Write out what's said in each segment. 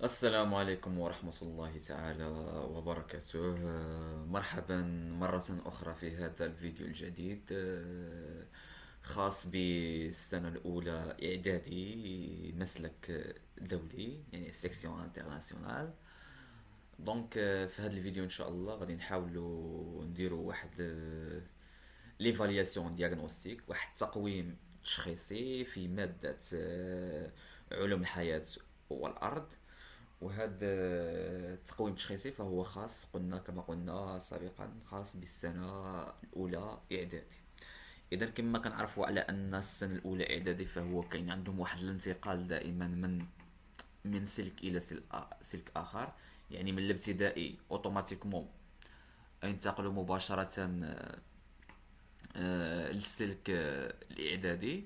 السلام عليكم ورحمة الله تعالى وبركاته. مرحبا مرة أخرى في هذا الفيديو الجديد، خاص بالسنة الأولى إعدادي مسلك دولي، يعني سيكسيون انترناسيونال. دونك في هذا الفيديو إن شاء الله غادي نحاولوا نديروا واحد ليفالياسيون دياغنوستيك، واحد التقويم تشخيصي في مادة علوم الحياة والأرض. وهذا التقويم التشخيصي فهو خاص، قلنا كما قلنا سابقا، خاص بالسنة الأولى إعدادي. إذا كما كنعرفوا على أن السنة الأولى إعدادي فهو كاين عندهم واحد الانتقال دائما من سلك إلى سلك آخر. يعني من الابتدائي أوتوماتيكمون ينتقلوا مباشرة للسلك الإعدادي.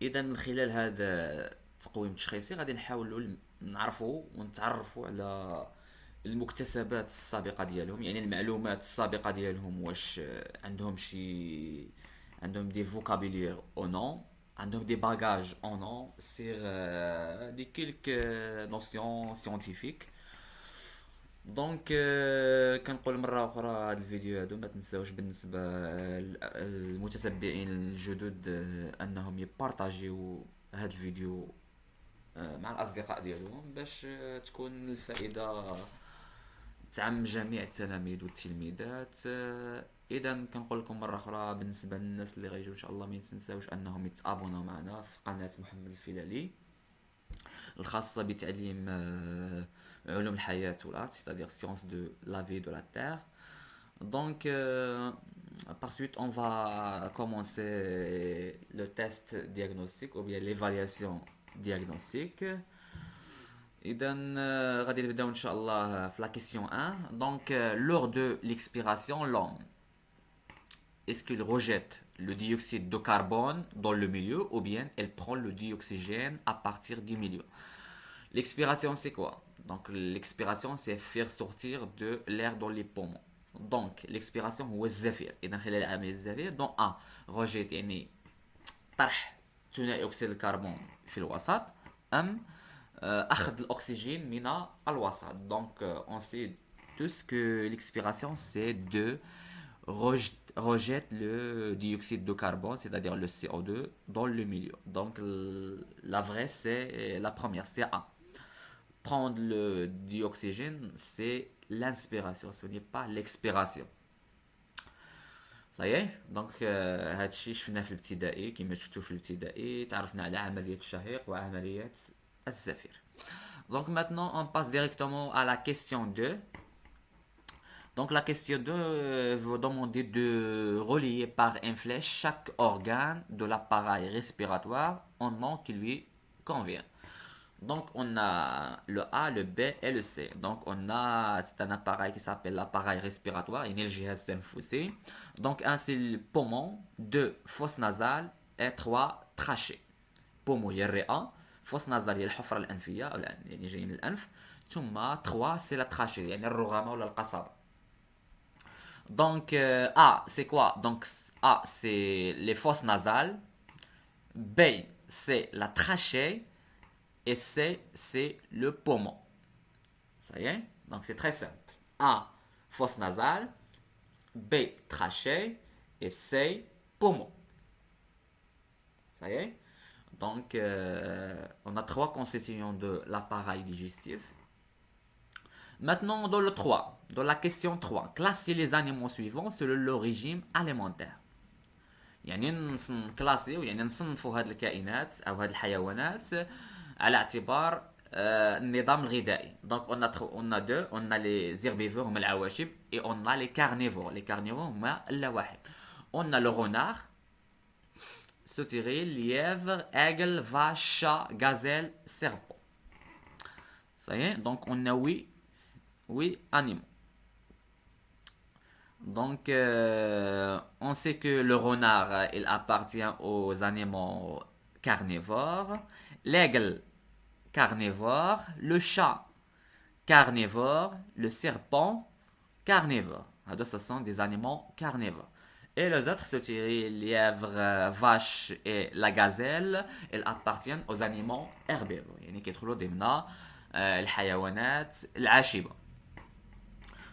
إذا من خلال هذا التقويم التشخيصي غادي نحاولوا نعرفوا ونتعرفوا على المكتسبات السابقة ديالهم، يعني المعلومات السابقة ديالهم، واش عندهم دي فوكابيلير او نو، عندهم دي باجاج او نو سير دي كيلك نوسيون سيونتيفيك. دونك كنقول مرة أخرى، هاد الفيديو هادو ما تنساوش بالنسبة للمتتبعين الجدد أنهم يبارطاجيو هاد الفيديو مع الأصدقاء ديالهم، باش تكون الفائدة تعم جميع التلاميذ والتلميذات. اذا كنقول لكم مره اخرى بالنسبه للناس اللي غيجوا ان شاء الله، ما تنساوش انهم يتابوناو معنا في قناه محمد الفلالي الخاصه بتعليم علوم الحياه والارض، c'est-à-dire sciences de la vie de la terre. Donc, par suite, on va commencer le test diagnostic ou bien l'évaluation diagnostique. إذا غادي نبداو إن شاء الله في la question 1. Donc, lors de l'expiration, l'homme, est-ce qu'il rejette le dioxyde de carbone dans le milieu ou bien elle prend le dioxygène à partir du milieu? L'expiration, c'est quoi? Donc, l'expiration, c'est faire sortir de l'air dans les poumons. Donc, l'expiration هو الزفير. إذا خلال عملية الزفير، donc A rejette يعني طرح ثاني أكسيد الكربون في الوسط، أم أخذ الأكسجين من الوسط. Donc, on sait tous que l'expiration, c'est de rejette le dioxyde de carbone, c'est-à-dire le CO2, dans le milieu. Donc, la vraie, c'est la première, c'est A. Prendre le dioxygène, c'est l'inspiration, ce n'est pas l'expiration. صحيح. دونك هادشي شفناه في الابتدائي، كما شفتوا في الابتدائي تعرفنا على عملية الشهيق وعملية الزفير. Donc maintenant on passe directement à la question 2. Donc la question 2 vous demander de relier par une flèche chaque organe de l'appareil respiratoire en nom qui lui convient. Donc on a le A, le B et le C. Donc c'est un appareil qui s'appelle l'appareil respiratoire, الجهاز التنفسي. Donc un c'est le poumon, 2 fosse nasale et 3 trachée. poumon هي الرئة، fosse nasale هي الحفرة الأنفية يعني جاي من الأنف، ثم 3 c'est la trachée يعني الرغامة ولا القصبة. Donc A c'est quoi? Donc A c'est les fosses nasales, B c'est la trachée et C, c'est le poumon. Ça y est? Donc c'est très simple. A, fosse nasale. B, trachée. Et C, poumon. Ça y est? Donc, on a 3 constituants de l'appareil digestif. Maintenant, dans le 3, dans la question 3, classer les animaux suivants selon leur régime alimentaire. يعني نكلاسيو، يعني نصنفوا هذه الكائنات أو هذه الحيوانات على اعتبار النظام الغذائي. Donc on a deux, on a les herbivores هما العواشب et on a les carnivores. Les carnivores هما اللاواحم. On a le renard, sauterelle, lièvre, aigle, vache, chat, gazelle, serpent. Ça y est, donc on a 8 animaux. Donc, on sait que le renard, il appartient aux animaux carnivores. L'aigle, carnivore. Le chat, carnivore. Le serpent, carnivore. Alors, ce sont des animaux carnivores. Et les autres, c'est-à-dire lièvre, vache et la gazelle, elles appartiennent aux animaux herbivores. يعني كيدخلوا ضمن الحيوانات العاشبة.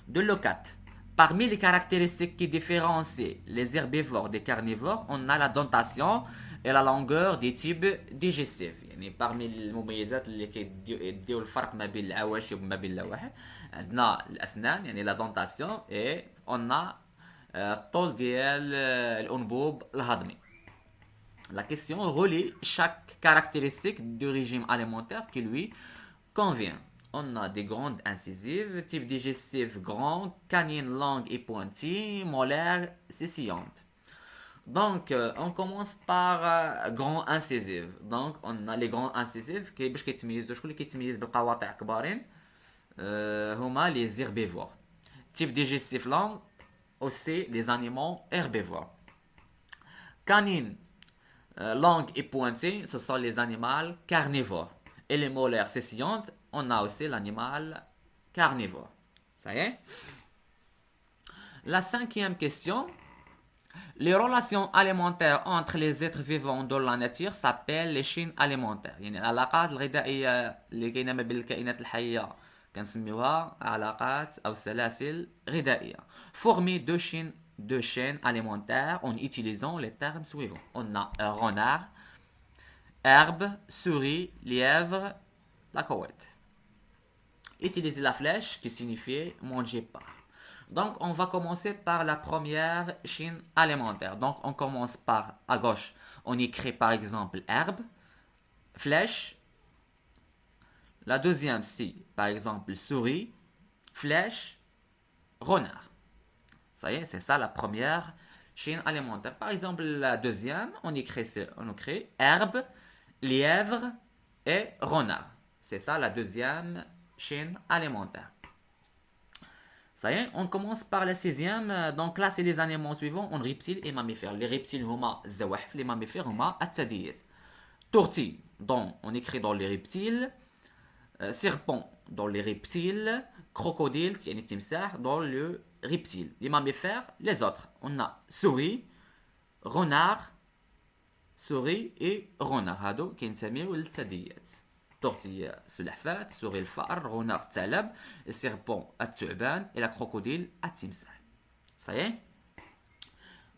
De le 4. Parmi les caractéristiques qui différencient les herbivores des carnivores, on a la dentation et la longueur des tubes digestifs. يعني parmi المميزات اللي كيديو الفرق ما بين العواشب وما بين اللاواحد عندنا الأسنان يعني la dentation et on a الطول ديال الأنبوب الهضمي. La question relie chaque caractéristique du régime alimentaire qui lui convient. On a des grandes incisives, type digestif grand, canine longue et pointue, molaire scissionte. Donc, on commence par grand incisive. Donc, on a les grands incisives qui باش كيتميزوا شكون اللي كيتميز بالقواطع كبارين هما les herbivores. Type digestif long, aussi les animaux herbivores. Canine longue et pointée, ce sont les animaux carnivores. Et les molaires scissiontes, on a aussi l'animal carnivore. Ça y est? La 5e question. Les relations alimentaires entre les êtres vivants dans la nature s'appellent les chaînes alimentaires. يعني العلاقات الغذائية اللي كاينة ما بين الكائنات الحية كنسميوها علاقات أو سلاسل غذائية. Formées de chaînes alimentaires en utilisant les termes suivants. On a un renard, herbe, souris, lièvre, la couette. Utiliser la flèche qui signifie manger par. Donc, on va commencer par la première chaîne alimentaire. Donc, on commence par, à gauche, on écrit par exemple herbe, flèche. La deuxième, c'est par exemple souris, flèche, renard. Ça y est, c'est ça la première chaîne alimentaire. Par exemple, la deuxième, on écrit herbe, lièvre et renard. C'est ça la deuxième chaîne alimentaire. Ça y est, on commence par la 6e. Donc là, c'est les animaux suivants, on reptiles et mammifères. Les reptiles, huma الزواحف, les mammifères, huma الثدييات. Tortue, on écrit dans les reptiles. Serpent, dans les reptiles. Crocodile, يعني التمساح, dans le reptile. Les mammifères, les autres. On a souris, renard, souris et renard. هادو كينسميو الثدييات. Tortille السلحفاة, souris الفأر, renard الثعلب, serpent الثعبان et la crocodile التمساح. Ça y est?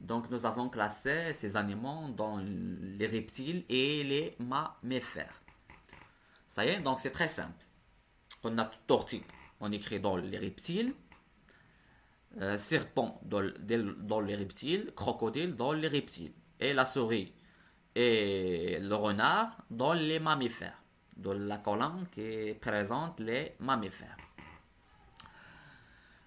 Donc nous avons classé ces animaux dans les reptiles et les mammifères. Ça y est? Donc c'est très simple. On a tortue, on écrit dans les reptiles, serpent dans les reptiles, crocodile dans les reptiles, et la souris et le renard dans les mammifères. Dans la colonne qui présente les mammifères.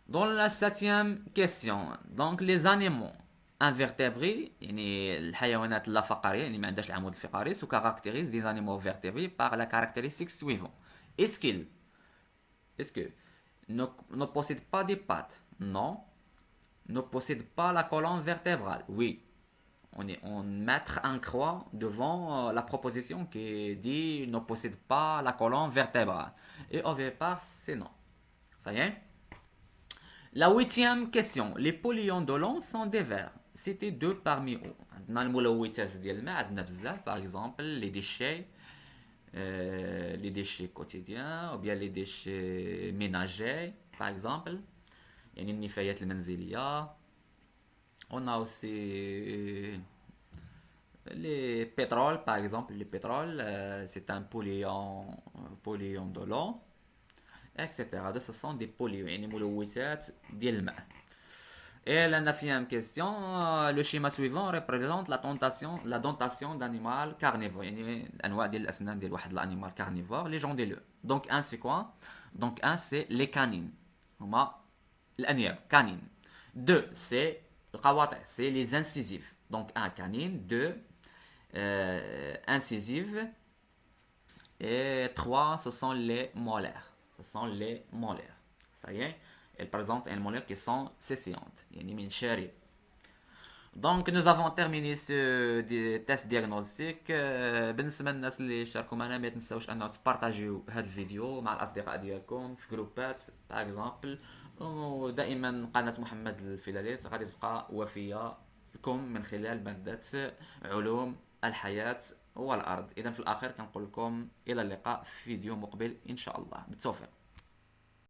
Dans la 7e question, donc les animaux invertébrés, يعني الحيوانات اللا فقارية يعني ما عندهاش العمود الفقري, se caractérisent des animaux vertébrés par la caractéristique suivante. Est-ce que ne possèdent pas des pattes? Non. Ne possèdent pas la colonne vertébrale? Oui. On met un croix devant la proposition qui dit ne possède pas la colonne vertébrale. Et ovipare, c'est non. Ça y est? La 8e question. Les polyondolons sont des vers. C'était deux parmi eux. عندنا الملوثات ديال الماء عندنا بزاف. Par exemple, les déchets quotidiens ou bien les déchets ménagers, par exemple. يعني النفايات المنزلية. On a aussi les pétroles, par exemple. Le pétrole, c'est un polyondolon, etc. Donc, ce sont des polluants, يعني ملوثات ديال الماء. Et la 9e question, le schéma suivant représente la dentation d'animal carnivore. يعني الأنواع ديال الأسنان ديال واحد الأنيمال carnivore. Les gens ديال Donc, un c'est quoi? Donc, un c'est les canines. هما الأنياب, canines. 2 c'est c'est les incisives. Donc, un canine, 2 incisives. Et 3, ce sont les molaires. Ce sont les molaires. Ça y est, elles présentent un molaire qui sont scissiontes. Donc, nous avons terminé ce test diagnostic. بالنسبة للناس اللي شاركوا معنا ما تنساوش أنه تبارطاجيو هذا الفيديو مع الأصدقاء ديالكم في جروبات باغ اكزومبل. ودائما قناة محمد الفيلاليس غادي تبقى وفية لكم من خلال مادة علوم الحياة هو الارض. اذا في الاخير كنقول لكم الى اللقاء في فيديو مقبل ان شاء الله، بالتوفيق.